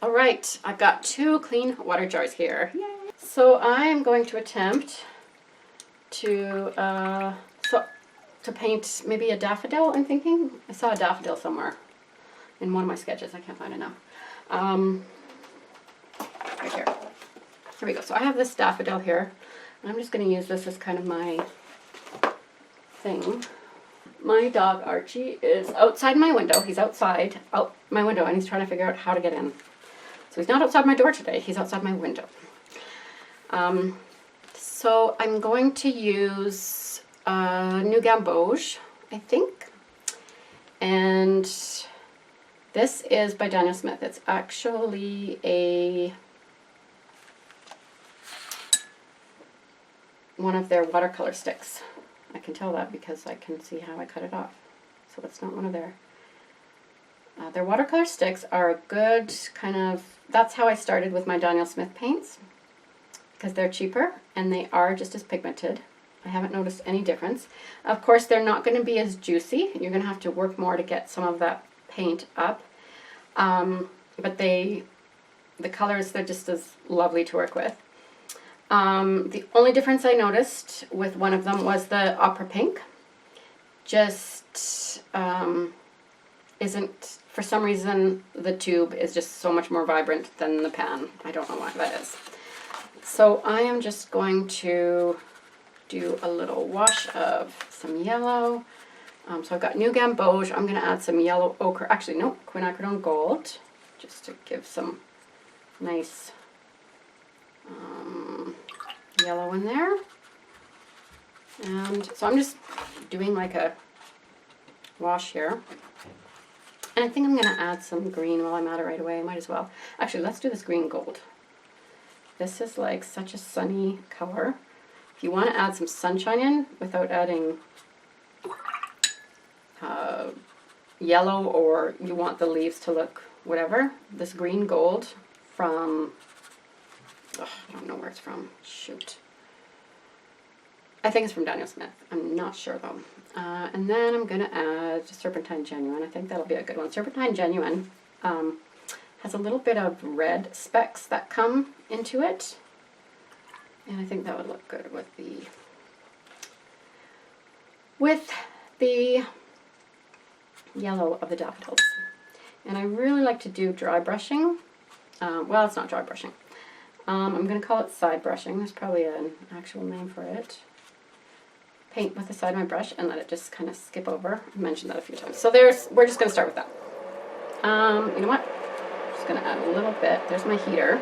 All right, I've got 2 clean water jars here. Yay. So I'm going to attempt to paint maybe a daffodil, I'm thinking. I saw a daffodil somewhere in one of my sketches. I can't find it now. Right here. Here we go. So I have this daffodil here. And I'm just going to use this as kind of my thing. My dog Archie is outside my window. He's outside out my window and he's trying to figure out how to get in. So he's not outside my door today. He's outside my window. So I'm going to use New Gamboge, I think. And this is by Daniel Smith. It's actually one of their watercolor sticks. I can tell that because I can see how I cut it off. So it's not one of their watercolor sticks are a good kind of, that's how I started with my Daniel Smith paints, because they're cheaper and they are just as pigmented. I haven't noticed any difference. Of course, they're not going to be as juicy. You're going to have to work more to get some of that paint up. But the colors, they're just as lovely to work with. The only difference I noticed with one of them was the opera pink. Just isn't, for some reason, the tube is just so much more vibrant than the pan. I don't know why that is. So I am just going to do a little wash of some yellow. So I've got New Gamboge. I'm going to add some yellow ochre. Actually, no, quinacridone gold, just to give some nice yellow in there. And so I'm just doing like a wash here. And I think I'm going to add some green while I'm at it right away. I might as well. Actually, let's do this green gold. This is like such a sunny color. If you want to add some sunshine in without adding yellow, or you want the leaves to look whatever, this green gold from, I don't know where it's from, shoot. I think it's from Daniel Smith. I'm not sure though. And then I'm going to add Serpentine Genuine. I think that'll be a good one. Serpentine Genuine has a little bit of red specks that come into it. And I think that would look good with the yellow of the daffodils. And I really like to do dry brushing. Well, it's not dry brushing. I'm going to call it side brushing. There's probably an actual name for it. Paint with the side of my brush and let it just kind of skip over. I mentioned that a few times. So we're just going to start with that. You know what? I'm just going to add a little bit. There's my heater.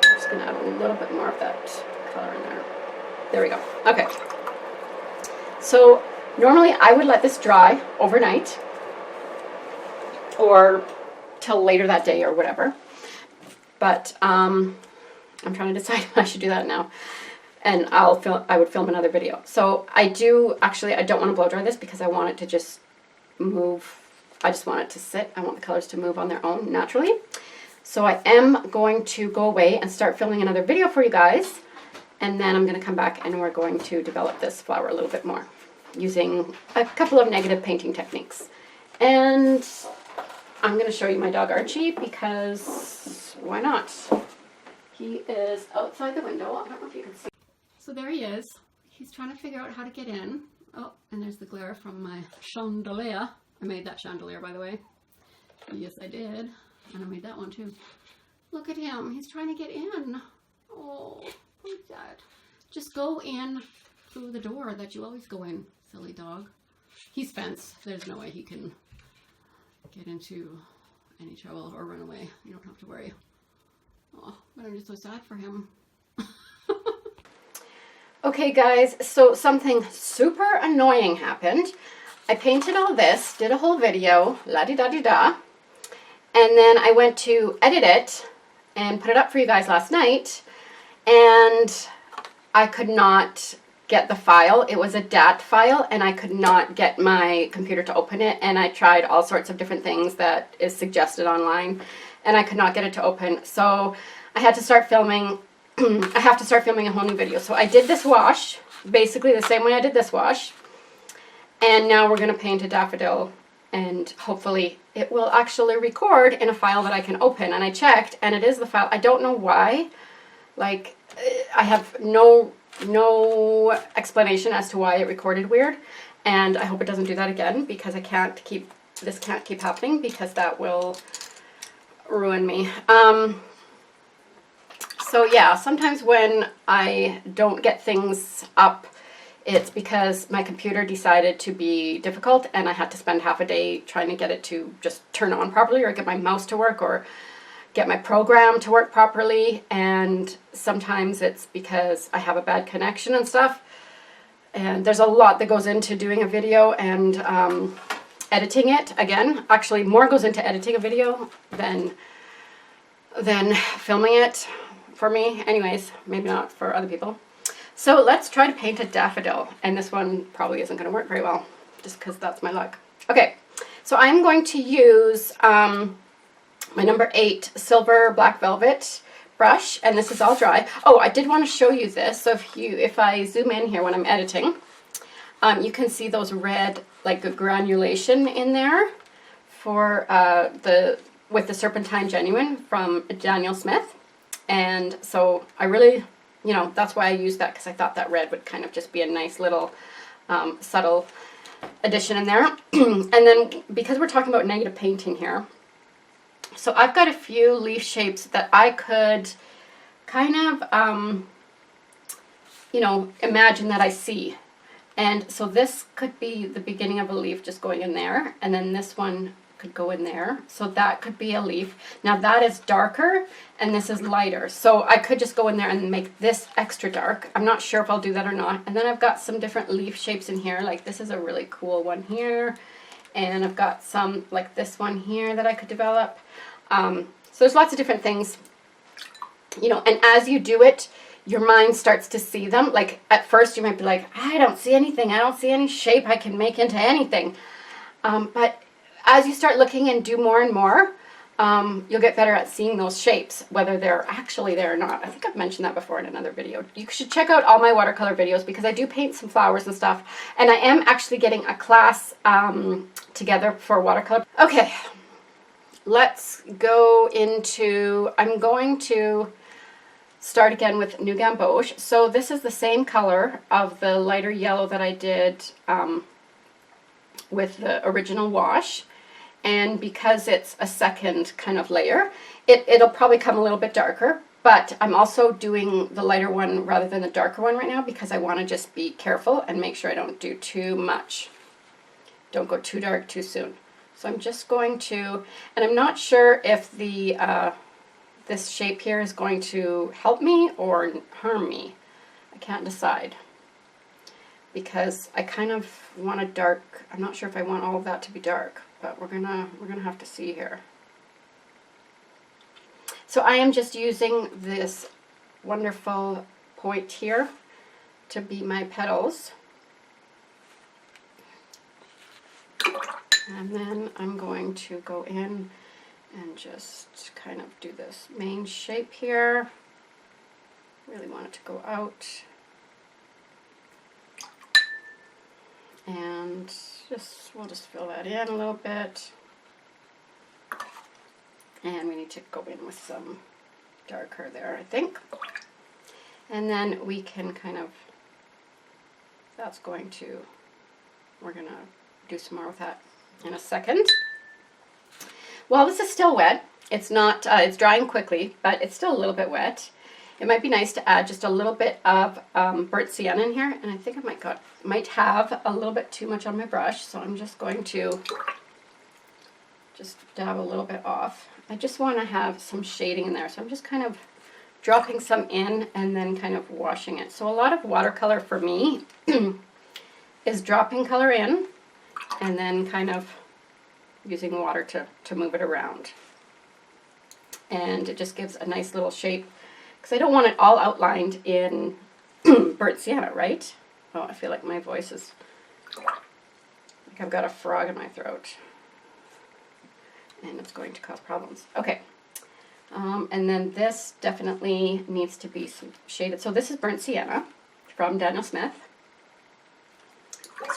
I'm just going to add a little bit more of that color in there. There we go. Okay. So normally I would let this dry overnight or till later that day or whatever. But I'm trying to decide if I should do that now. And I would film another video. So I don't want to blow dry this because I want it to just move. I just want it to sit. I want the colors to move on their own naturally. So I am going to go away and start filming another video for you guys. And then I'm going to come back and we're going to develop this flower a little bit more using a couple of negative painting techniques. And I'm going to show you my dog Archie because why not? He is outside the window. I don't know if you can see. So there he is. He's trying to figure out how to get in. Oh, and there's the glare from my chandelier. I made that chandelier, by the way. Yes, I did. And I made that one too. Look at him. He's trying to get in. Oh, poor dad. Just go in through the door that you always go in, silly dog. He's fenced. There's no way he can get into any trouble or run away. You don't have to worry. Oh, but I'm just so sad for him. Okay guys, so something super annoying happened. I painted all this, did a whole video, la-di-da-di-da, and then I went to edit it and put it up for you guys last night, and I could not get the file. It was a DAT file, and I could not get my computer to open it, and I tried all sorts of different things that is suggested online, and I could not get it to open, so I had to start filming. I have to start filming a whole new video. So I did this wash, basically the same way I did this wash. And now we're going to paint a daffodil and hopefully it will actually record in a file that I can open. And I checked, and it is the file. I don't know why. Like, I have no explanation as to why it recorded weird, and I hope it doesn't do that again, because this can't keep happening, because that will ruin me. So yeah, sometimes when I don't get things up, it's because my computer decided to be difficult and I had to spend half a day trying to get it to just turn on properly, or get my mouse to work, or get my program to work properly. And sometimes it's because I have a bad connection and stuff. And there's a lot that goes into doing a video and editing it. Again, actually more goes into editing a video than filming it for me. Anyways, maybe not for other people. So let's try to paint a daffodil, and this one probably isn't going to work very well, just because that's my luck. Okay, so I'm going to use my number 8 silver black velvet brush, and this is all dry. Oh, I did want to show you this. So if I zoom in here when I'm editing, you can see those red, like a granulation in there for with the Serpentine Genuine from Daniel Smith. And so I really, that's why I used that, because I thought that red would kind of just be a nice little subtle addition in there. And then because we're talking about negative painting here, so I've got a few leaf shapes that I could kind of, imagine that I see. And so this could be the beginning of a leaf just going in there, and then this one could go in there. So that could be a leaf. Now that is darker and this is lighter. So I could just go in there and make this extra dark. I'm not sure if I'll do that or not. And then I've got some different leaf shapes in here. Like this is a really cool one here. And I've got some like this one here that I could develop. So there's lots of different things, and as you do it, your mind starts to see them. Like at first you might be like, I don't see anything. I don't see any shape I can make into anything. But as you start looking and do more and more, you'll get better at seeing those shapes, whether they're actually there or not. I think I've mentioned that before in another video. You should check out all my watercolor videos, because I do paint some flowers and stuff. And I am actually getting a class together for watercolor. Okay, let's go into, I'm going to start again with New Gamboge. So this is the same color of the lighter yellow that I did with the original wash. And because it's a second kind of layer, it'll probably come a little bit darker, but I'm also doing the lighter one rather than the darker one right now, because I want to just be careful and make sure I don't do too much. Don't go too dark too soon. So I'm just going to, and I'm not sure if this shape here is going to help me or harm me. I can't decide, because I kind of want a dark, I'm not sure if I want all of that to be dark, but we're gonna have to see here. So I am just using this wonderful point here to be my petals. And then I'm going to go in and just kind of do this main shape here. Really want it to go out. And we'll just fill that in a little bit. And we need to go in with some darker there, I think. And then we can kind of, we're going to do some more with that in a second. Well, this is still wet. It's not, it's drying quickly, but it's still a little bit wet. It might be nice to add just a little bit of burnt sienna in here, and I think I might have a little bit too much on my brush, so I'm just going to just dab a little bit off. I just want to have some shading in there, so I'm just kind of dropping some in and then kind of washing it. So a lot of watercolor for me is dropping color in and then kind of using water to move it around. And it just gives a nice little shape, because I don't want it all outlined in burnt sienna, right? Oh, I feel like my voice is, like I've got a frog in my throat. And it's going to cause problems. Okay. And then this definitely needs to be shaded. So this is burnt sienna from Daniel Smith.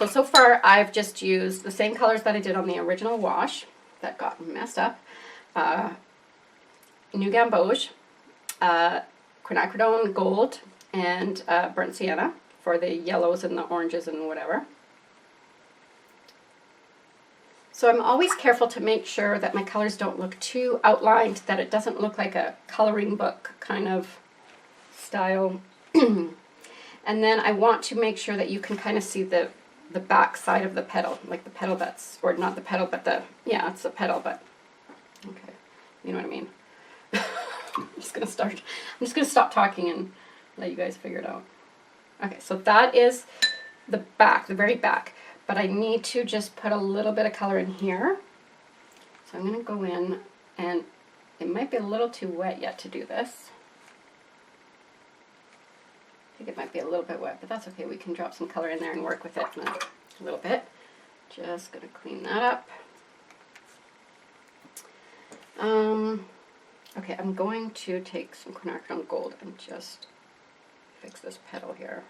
So far I've just used the same colors that I did on the original wash that got messed up. New Gamboge, quinacridone gold, and burnt sienna for the yellows and the oranges and whatever. So I'm always careful to make sure that my colors don't look too outlined, that it doesn't look like a coloring book kind of style. And then I want to make sure that you can kind of see the back side of the petal, like the petal that's, or not the petal, but the, yeah, it's a petal, but, okay, you know what I mean. I'm just going to stop talking and let you guys figure it out. Okay, so that is the back, the very back, but I need to just put a little bit of color in here. So I'm going to go in, and it might be a little too wet yet to do this. I think it might be a little bit wet, but that's okay. We can drop some color in there and work with it in a little bit. Just going to clean that up. Okay, I'm going to take some quinacridone gold and just fix this petal here.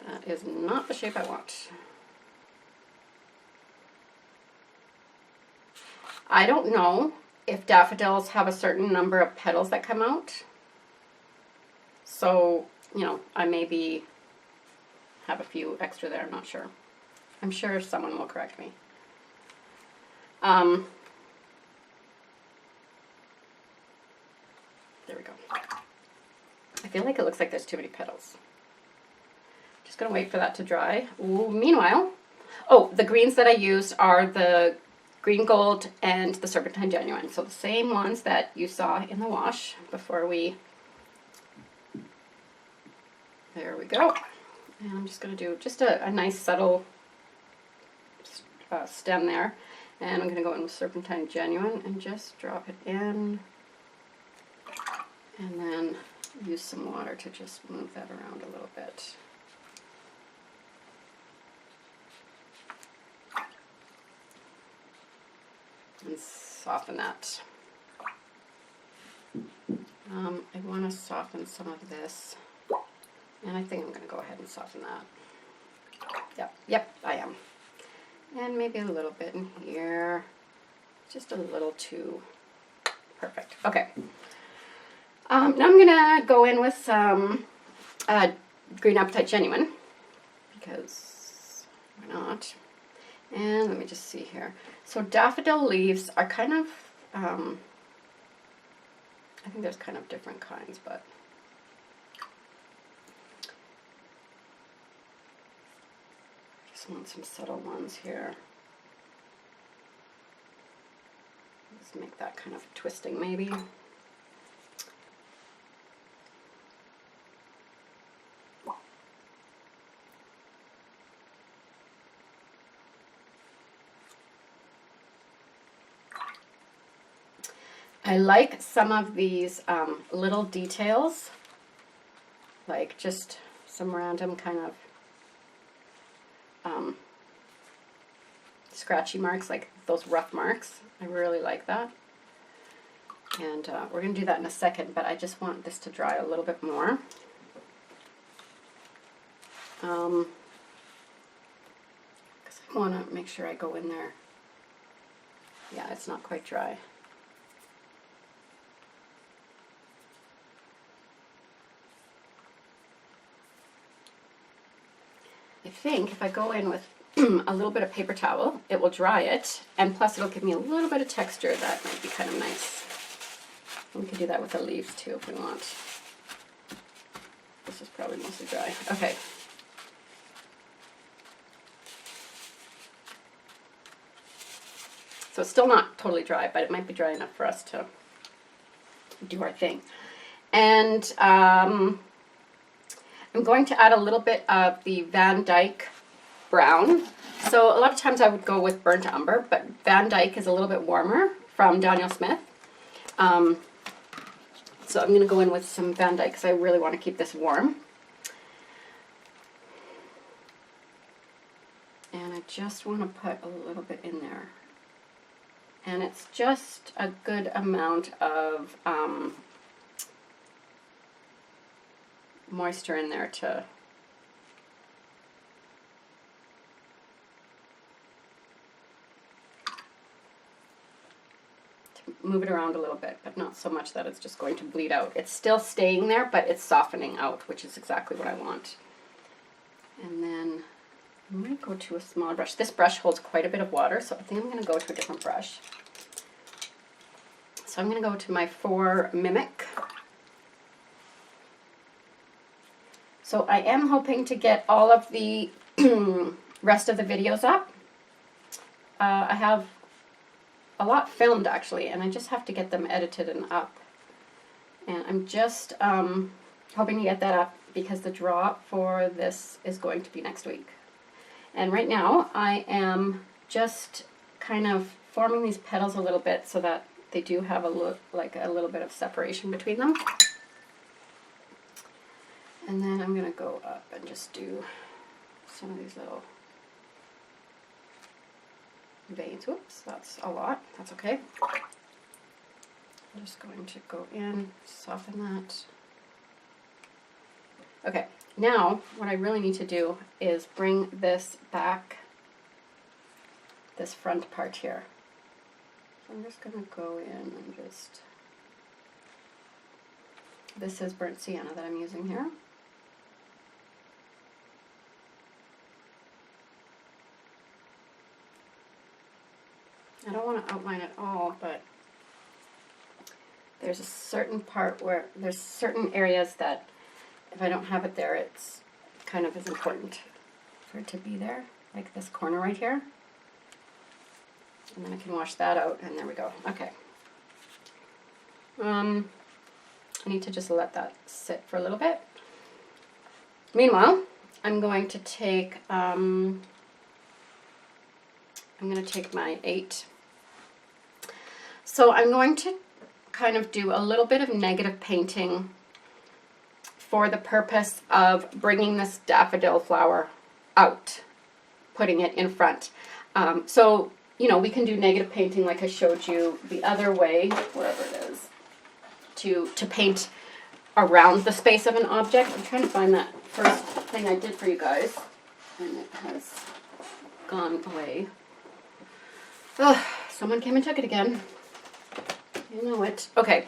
That is not the shape I want. I don't know if daffodils have a certain number of petals that come out. So, you know, I maybe have a few extra there, I'm not sure. I'm sure someone will correct me. There we go. I feel like it looks like there's too many petals. Just gonna wait for that to dry. Ooh, meanwhile, oh, the greens that I used are the green gold and the serpentine genuine. So the same ones that you saw in the wash before we, there we go. And I'm just gonna do just a nice subtle stem there. And I'm gonna go in with serpentine genuine and just drop it in. And then use some water to just move that around a little bit. And soften that. I want to soften some of this. And I think I'm going to go ahead and soften that. Yep, I am. And maybe a little bit in here. Just a little too perfect. Okay. Now I'm going to go in with some Green Appetite Genuine, because why not? And let me just see here. So daffodil leaves are kind of, I think there's kind of different kinds, but just want some subtle ones here. Let's make that kind of twisting maybe. I like some of these little details, like just some random kind of scratchy marks, like those rough marks. I really like that. And we're going to do that in a second, but I just want this to dry a little bit more. Because I want to make sure I go in there. Yeah, it's not quite dry. I think if I go in with a little bit of paper towel, it will dry it, and plus it'll give me a little bit of texture that might be kind of nice. We can do that with the leaves too if we want. This is probably mostly dry. Okay. So it's still not totally dry, but it might be dry enough for us to do our thing. And I'm going to add a little bit of the Van Dyke brown. So a lot of times I would go with burnt umber, but Van Dyke is a little bit warmer from Daniel Smith. So I'm going to go in with some Van Dyke because I really want to keep this warm. And I just want to put a little bit in there. And it's just a good amount of moisture in there to move it around a little bit, but not so much that it's just going to bleed out. It's still staying there, but it's softening out, which is exactly what I want. And then I'm going to go to a smaller brush. This brush holds quite a bit of water, so I think I'm going to go to a different brush. So I'm going to go to my 4 Mimic. So I am hoping to get all of the rest of the videos up. I have a lot filmed actually, and I just have to get them edited and up. And I'm just hoping to get that up because the draw for this is going to be next week. And right now I am just kind of forming these petals a little bit so that they do have a little bit of separation between them. And then I'm going to go up and just do some of these little veins. Whoops, that's a lot. That's okay. I'm just going to go in, soften that. Okay, now what I really need to do is bring this back, this front part here. So I'm just going to go in and just, this is burnt sienna that I'm using here. I don't want to outline it all, but there's a certain part where there's certain areas that if I don't have it there, it's kind of is important for it to be there, like this corner right here. And then I can wash that out, and there we go. Okay. I need to just let that sit for a little bit. Meanwhile, I'm going to take my 8. So I'm going to kind of do a little bit of negative painting for the purpose of bringing this daffodil flower out, putting it in front. So, you know, we can do negative painting like I showed you the other way, wherever it is, to paint around the space of an object. I'm trying to find that first thing I did for you guys, and it has gone away. Oh, someone came and took it again. You know it. Okay.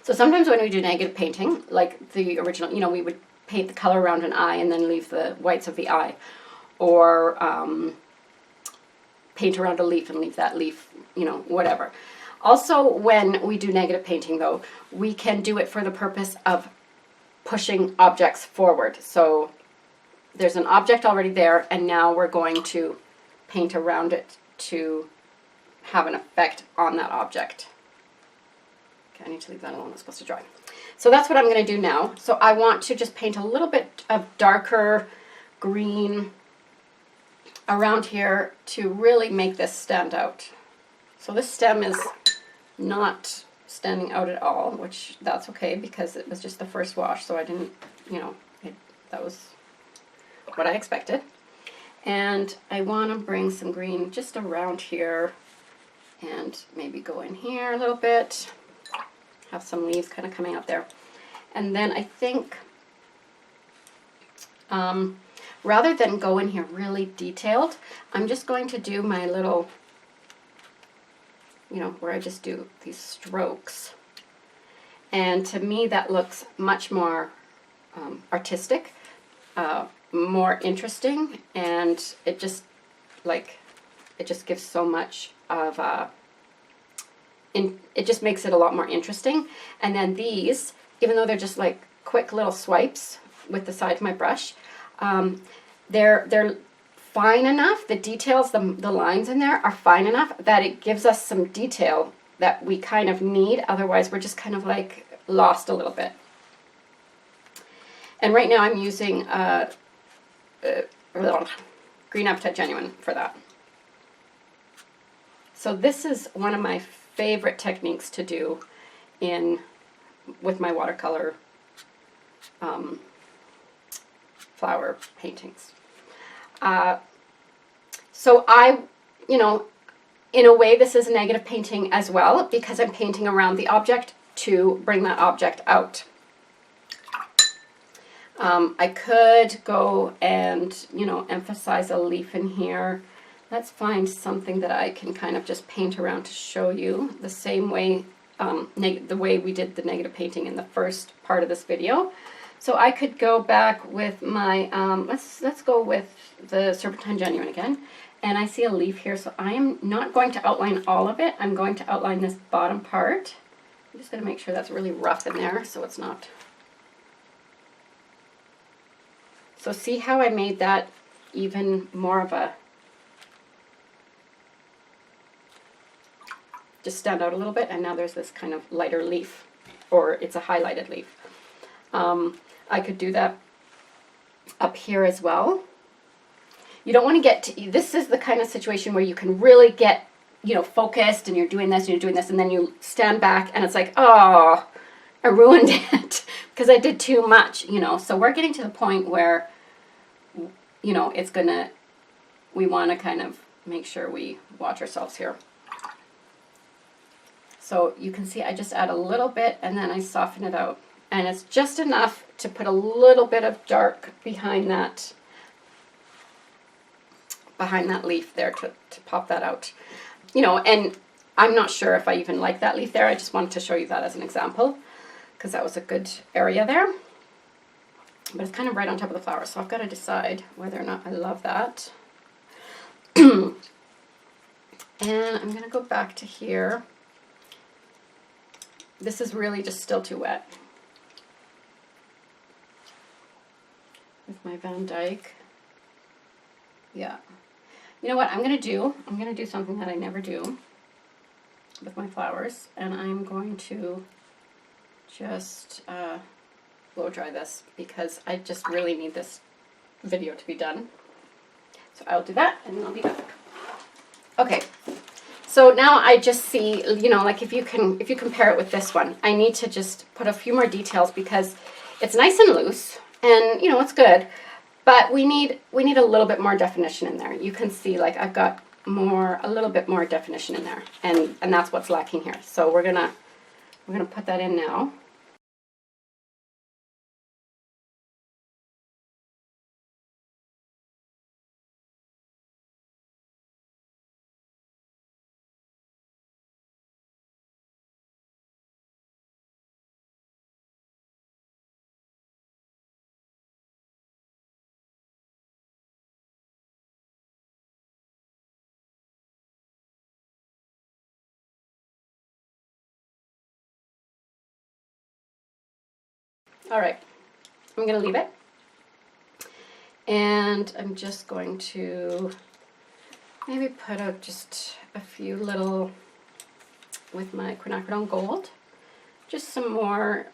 So sometimes when we do negative painting, like the original, you know, we would paint the color around an eye and then leave the whites of the eye. Or paint around a leaf and leave that leaf, you know, whatever. Also, when we do negative painting, though, we can do it for the purpose of pushing objects forward. So there's an object already there, and now we're going to paint around it to have an effect on that object. Okay, I need to leave that alone. It's supposed to dry. So that's what I'm going to do now. So I want to just paint a little bit of darker green around here to really make this stand out. So this stem is not standing out at all, which that's okay because it was just the first wash, so I didn't, you know, that was what I expected. And I want to bring some green just around here and maybe go in here a little bit, have some leaves kind of coming up there. And then I think rather than go in here really detailed, I'm just going to do my little, you know, where I just do these strokes. And to me that looks much more artistic, more interesting, and it just gives so much of it just makes it a lot more interesting. And then these, even though they're just like quick little swipes with the side of my brush, they're fine enough, the details, the lines in there are fine enough that it gives us some detail that we kind of need, otherwise we're just kind of like lost a little bit. And right now I'm using Green Appetite Genuine for that. So this is one of my favorite techniques to do with my watercolor flower paintings. So you know, in a way this is negative painting as well, because I'm painting around the object to bring that object out. I could go and, you know, emphasize a leaf in here let's find something that I can kind of just paint around to show you the same way, the way we did the negative painting in the first part of this video. So I could go back with my, let's go with the Serpentine Genuine again. And I see a leaf here, so I am not going to outline all of it. I'm going to outline this bottom part. I'm just going to make sure that's really rough in there so it's not. So see how I made that even more of a, just stand out a little bit, and now there's this kind of lighter leaf, or it's a highlighted leaf. I could do that up here as well. You don't want to get to, this is the kind of situation where you can really get, you know, focused and you're doing this and you're doing this, and then you stand back and it's like, oh, I ruined it because I did too much, you know. So we're getting to the point where, you know, it's gonna, we want to kind of make sure we watch ourselves here. So you can see I just add a little bit and then I soften it out. And it's just enough to put a little bit of dark behind that leaf there to pop that out. You know, and I'm not sure if I even like that leaf there. I just wanted to show you that as an example because that was a good area there. But it's kind of right on top of the flower, so I've got to decide whether or not I love that. And I'm going to go back to here. This is really just still too wet. With my Van Dyke. Yeah. You know what I'm going to do? I'm going to do something that I never do with my flowers, and I'm going to just blow dry this because I just really need this video to be done. So I'll do that and then I'll be back. Okay. So now I just see, you know, like if you compare it with this one, I need to just put a few more details because it's nice and loose and, you know, it's good, but we need a little bit more definition in there. You can see like I've got a little bit more definition in there, and that's what's lacking here. So we're gonna put that in now. All right, I'm going to leave it. And I'm just going to maybe put out just a few little, with my quinacridone gold, just some more,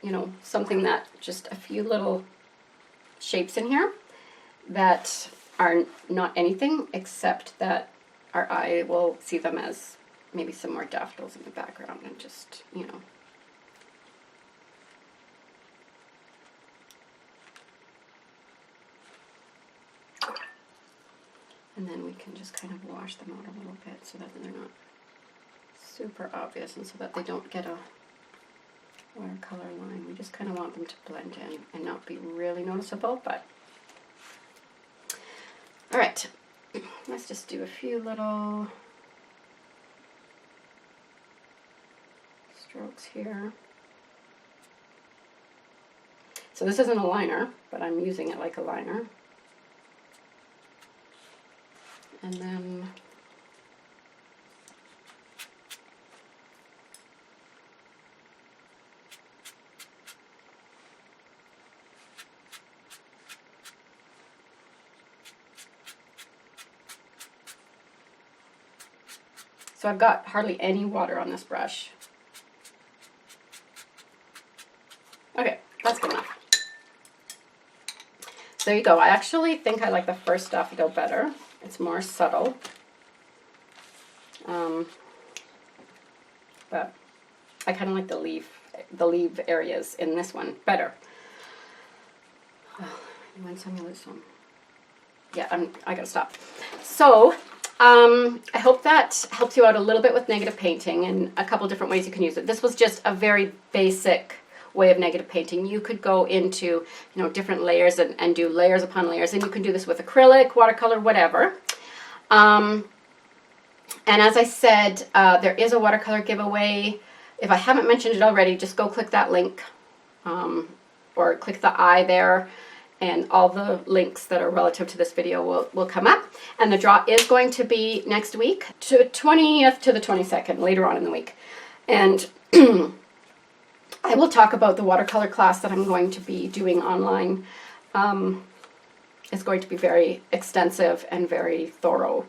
you know, something that, just a few little shapes in here that are not anything except that our eye will see them as maybe some more daffodils in the background and just, you know. And then we can just kind of wash them out a little bit so that they're not super obvious and so that they don't get a watercolor line. We just kind of want them to blend in and not be really noticeable, but all right, let's just do a few little strokes here. So this isn't a liner, but I'm using it like a liner. And then so I've got hardly any water on this brush. Okay, that's good enough. So there you go. I actually think I like the first daffodil better. It's more subtle, but I kind of like the leaf areas in this one better. Oh, you want some? You lose some. Yeah, I gotta stop. So I hope that helps you out a little bit with negative painting and a couple different ways you can use it. This was just a very basic way of negative painting. You could go into, you know, different layers and do layers upon layers, and you can do this with acrylic, watercolor, whatever. And as I said, there is a watercolor giveaway. If I haven't mentioned it already, just go click that link, or click the I there, and all the links that are relative to this video will come up. And the draw is going to be next week, to 20th to the 22nd, later on in the week. And I will talk about the watercolor class that I'm going to be doing online. It's going to be very extensive and very thorough,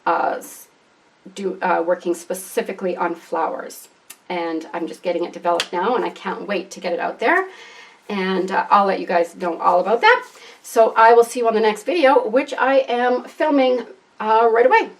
working specifically on flowers. And I'm just getting it developed now, and I can't wait to get it out there. And I'll let you guys know all about that. So I will see you on the next video, which I am filming right away.